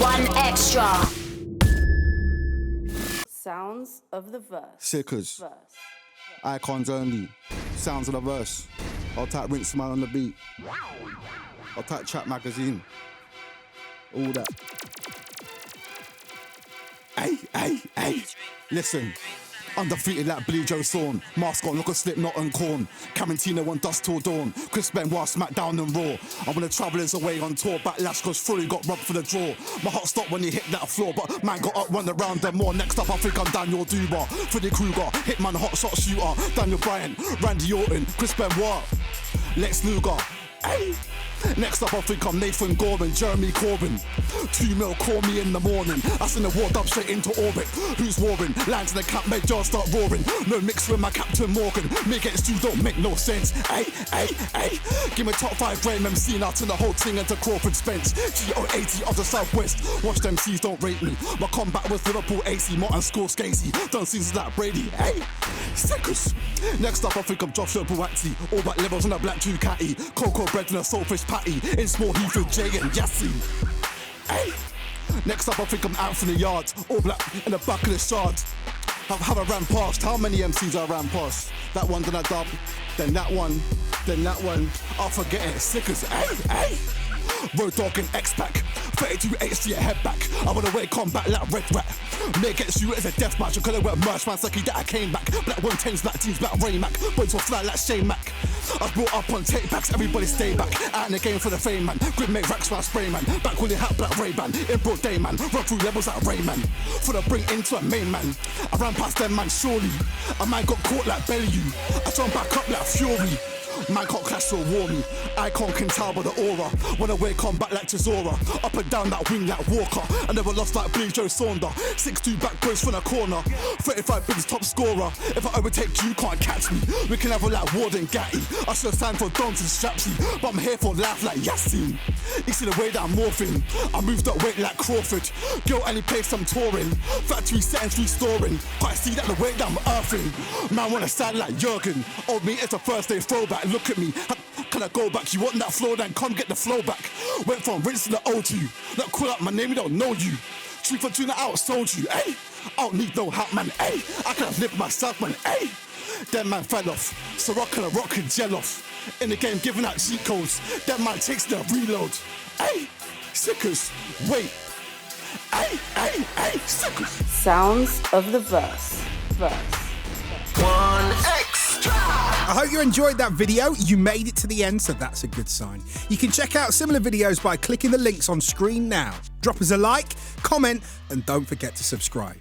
One extra. Sounds of the verse. Sickers. Icons only. Sounds of the verse. I'll type Rinse Man on the beat. I'll type Chat Magazine. All that. Hey. Listen. Undefeated like Blue Joe Sawn. Mask on, look a Slipknot and Korn. Tarantino on Dust Till Dawn. Chris Benoit, SmackDown and Raw. I'm when the Travellers away on tour. Backlash cause Fury got rubbed for the draw. My heart stopped when he hit that floor, but man got up, run around them more. Next up I think I'm Daniel Duba. Freddy Krueger, Hitman, hot shot shooter. Daniel Bryan, Randy Orton, Chris Benoit, Lex Luger. Hey. Next up I think I'm Nathan Gorman, Jeremy Corbyn. 2 mil, call me in the morning. I send the war up straight into orbit. Who's warring? Lands in the camp, make jaws start roaring. No mix with my Captain Morgan. Me against you don't make no sense. Hey. Give me top 5 Graham MC, now turn the whole thing into Crawford Spence. GO80 of the Southwest. Watch them C's don't rate me. My combat was Liverpool AC, Martin Scorsese. Done seasons like Brady. Hey, sickers. Next up I think I'm Joshua Buatsi. All black levels on a black Ducati. Cocoa bread and a saltfish patty. In small heath with Jay and Yassin. Hey. Next up I think I'm Anthony Yards. All black in the back of the shards. Have I ran past? How many MCs I ran past? That one, then I dub. Then that one. I'll forget it. Sickers. Hey. Road Dogg and X-Pac. 32 HD a head back. I wanna wear combat like Red Rat. Me against you as a death match. I'm gonna wear merch, man, sucky that I came back. Black 110s, black teams, black Ray Mac. Boys will fly like Shane Mac. I was brought up on tape backs, everybody stay back. Out in the game for the fame, man. Grid mate racks, man, spray, man. Back when they hat, black Ray-Ban. In broad day, man. Run through levels like Rayman. For the bring into a main, man. I ran past them, man, surely. A man got caught like Bellew. I jumped back up like Fury. Man can't clash so war me. Icon can tell by the aura. When I wake on back like Chisora. Up and down that wing like Walker. I never lost like Blue Joe Saunder. 6'2 back boys from the corner. 35 bigs top scorer. If I overtake you can't catch me. We can have a like Ward and Gatty. I should have signed for Dons and Strapsy. But I'm here for life like Yassin. You see the way that I'm morphing. I moved up weight like Crawford. Girl only place I'm touring. Factory settings restoring. Quite see that the way that I'm earthing. Man wanna sound like Jurgen. Old me, it's a first day throwback. Look at me, can I go back? You want that flow, then come get the flow back. Went from rinsing the O2. Not call out my name, we don't know you. Truth for tuna outsold you, eh? I don't need no help, man, eh? I can have lived myself, man, eh? That man fell off, so rock and a rock and gel off. In the game, giving out cheat codes. That man takes the reload, eh? Sickers, wait, sickers. Sounds of the verse. One extra. I hope you enjoyed that video. You made it to the end, so that's a good sign. You can check out similar videos by clicking the links on screen now. Drop us a like, comment, and don't forget to subscribe.